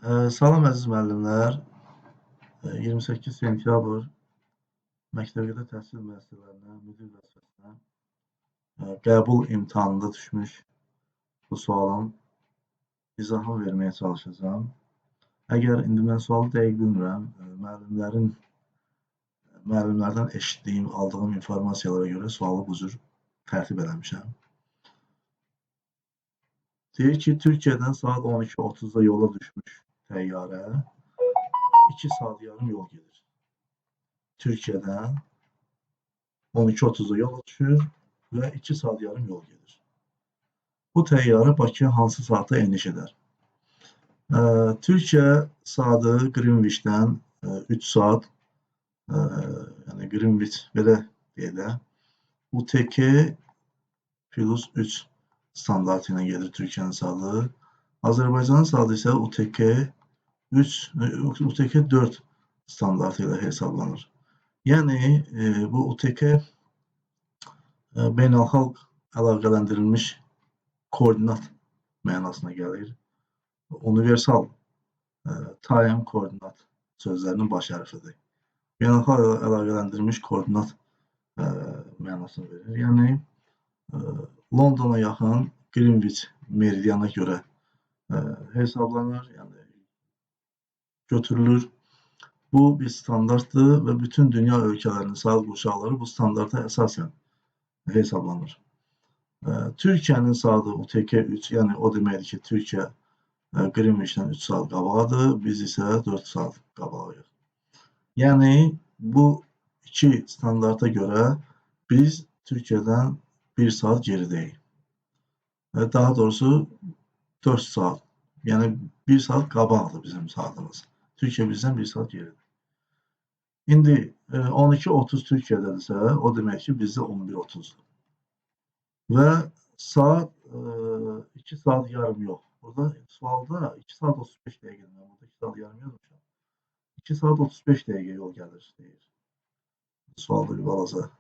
Salam əziz müəllimlər. 28 sentyabr məktəbəqədər təhsil müəssisələrinə, müdir vəzifəsinə qəbul imtahanında düşmüş bu sualın izahını verməyə çalışacağım. Əgər indi mən sualı dəqiq bilmirəm, müəllimlərdən eşitdiyim, aldığım informasiyalara görə sualı bu cür tərtib eləmişəm. Deyir ki, Türkiyədən saat 12:30-da yola düşmüş təyyarə 2 saat yarım yol gedir. Türkiyədən 12:30-da yola düşür və 2 saat yarım yol gedir. Bu təyyarə Bakıya hansı saatda eniş edər? Türkiyə saatı Qrinviçdən 3 saat, yəni Qrinviç belə deyək də, UTK plus 3 standartı ilə gedir Türkiyənin saatı. Azərbaycanın saatı isə UTK 4 standartı ilə hesablanır. Yəni bu UTK beynəlxalq əlaqələndirilmiş koordinat mənasına gəlir. Universal time koordinat sözlərinin baş hərfidir. Beynəlxalq əlaqələndirilmiş koordinat mənasını verir. Yəni Londona yaxın Qrinviç meridiana görə hesablanır, yəni götürülür. Bu bir standartdır və bütün dünya ölkələrinin saat qurşaqları bu standarta əsasən hesablanır. Türkiyənin saatı UTK 3, yəni o deməkdir ki, Türkiyə Qrinviçdən 3 saat qabağıdır, biz isə 4 saat qabağıyıq. Yəni bu iki standarta görə biz Türkiyədən 1 saat geridəyik. Daha doğrusu 4 saat, yəni 1 saat qabaqdır bizim saatımız. Türkiyə bizdən 1 saat geridir. İndi 12:30 Türkiyədədirsə, o demək ki, bizdə 11:30-dur. Və saat 2 saat yarım yox. Burada sualda 2 saat 35 dəqiqə, mən burada 2 saat yarım yazmışam. 2 saat 35 dəqiqə yol gəlir, deyir. Sualda bir balaca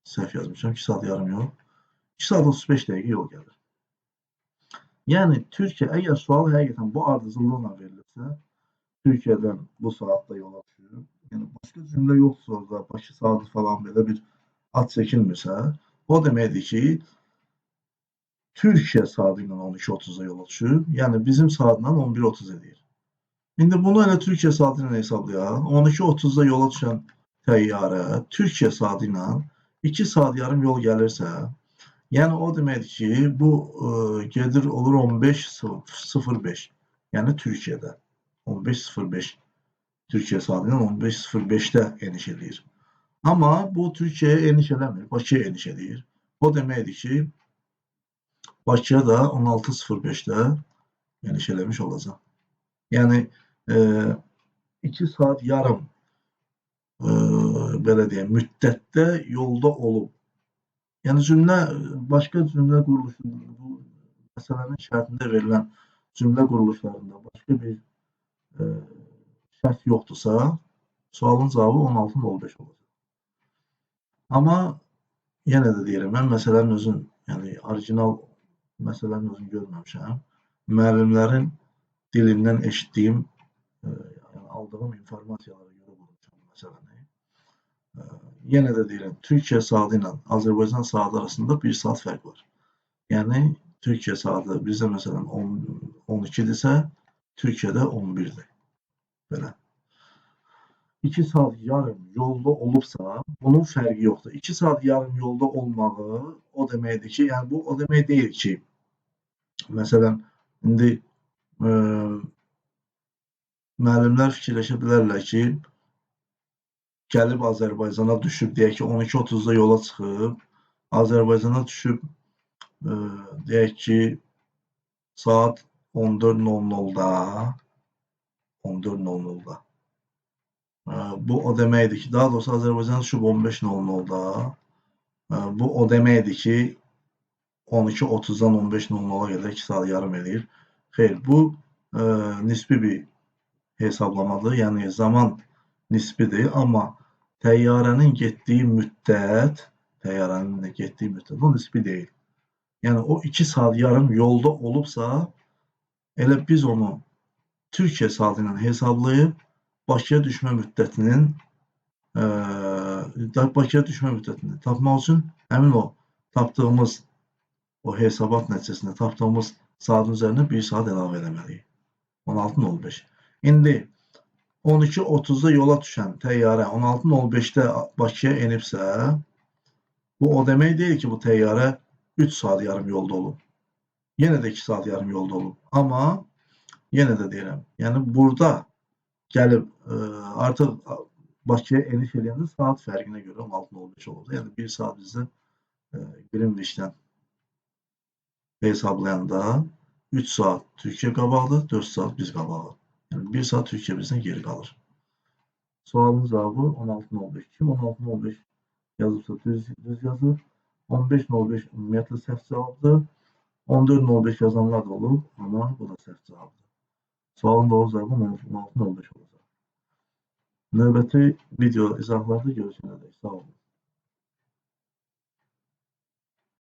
səhv yazmışam, 2 saat yarım yox. 2 saat 35 dəqiqə yol gəlir. Yəni Türkiyə, əgər sual həqiqətən bu ardıcıllıqla verilirsə, Türkiyədən bu saatda yola düşür. Yəni başqa cümlə yoxsa orada, Bakı saatı falan belə bir ad çəkilmirsə, o deməkdir ki, Türkiyə saatı ilə 12:30-da yola düşür. Yəni bizim saatla 11:30 edir. İndi bunu elə Türkiyə saatı ilə hesablayaq. 12:30-da yola düşən təyyarə Türkiyə saatı ilə 2 saat yarım yol gəlirsə, yəni o deməkdir ki, bu gedir olur 15:05. Yəni Türkiyədə 15:05 Türkiyə saatı ilə 15:05-də eniş edir. Amma bu Türkiyəyə eniş eləmir, Bakıya eniş edir. O deməkdir ki, Bakıya da 16:05-də eniş eləmiş olacaq. Yəni 2 saat yarım belə deyək, müddətdə yolda olub. Yəni başqa cümlə quruluşu, bu məsələnin şərtində verilən cümlə quruluşlarında başqa bir şərt yoxdursa, sualın cavabı 16:05 olacaq. Amma yenə də deyirəm, mən məsələnin özün, yəni orijinal məsələnin özünü görməmişəm. Müəllimlərin dilindən eşitdiyim, yəni aldığım informasiyalara görə qurmuşam məsələni. Yenə də deyirəm, Türkiyə saatı ilə Azərbaycan saatı arasında 1 saat fərq var. Yəni Türkiyə saatı bizdə məsələn 12-dirsə, Türkiyədə 11-dir. Belə. 2 saat yarım yolda olubsa, bunun fərqi yoxdur. 2 saat yarım yolda olmağı o deməkdir ki, yəni bu o demək deyil ki, məsələn, indi müəllimlər fikirləşə bilərlər ki, gəlib Azərbaycana düşüb, deyək ki, 12:30-da yola çıxıb, Azərbaycana düşüb, deyək ki, saat 14:00-da, bu o deməkdir ki, daha doğrusu Azərbaycana düşüb 15:00-da, bu o deməkdir ki, 12:30-dan 15:00-a qədər 2 saat yarım edir. Xeyr, bu nisbi bir hesablamadır, yəni zaman nisbidir, amma təyyarənin getdiyi müddət o nisbi deyil. Yəni o 2 saat yarım yolda olubsa, elə biz onu Türkiyə saatı ilə hesablayıb Bakıya düşmə müddətinin tapmaq üçün həmin o tapdığımız o hesabat nəticəsində tapdığımız saatın üzərinə 1 saat əlavə eləməliyik. 16:05. İndi 12:30-da yola düşən təyyarə 16:05-də Bakıya enibsə, bu o demək deyil ki, bu təyyarə 3 saat yarım yolda olub. Yenə də 2 saat yarım yolda olub. Amma yenə də deyirəm, yəni burada gəlib artıq Bakıya eniş edəndə saat fərqinə görə 16:05 oldu. Yəni 1 saat bizdə Greenwich'dən hesablayanda 3 saat Türkiyə qabaqdır, 4 saat biz qabağı. Yəni 1 saat Türkiyə bizdən geri qalır. Sualın cavabı 16:05. Kim 16:05 yazıbsa düz yazır. 15:05 ümumiyyətlə səhv cavabdır. 14:05 yazanlar da olub, amma bu da səhv cavabdır. Sualın doğru cavabı 16:05 olacaq. Növbəti video izahlarda görüşənədək. Sağ olun.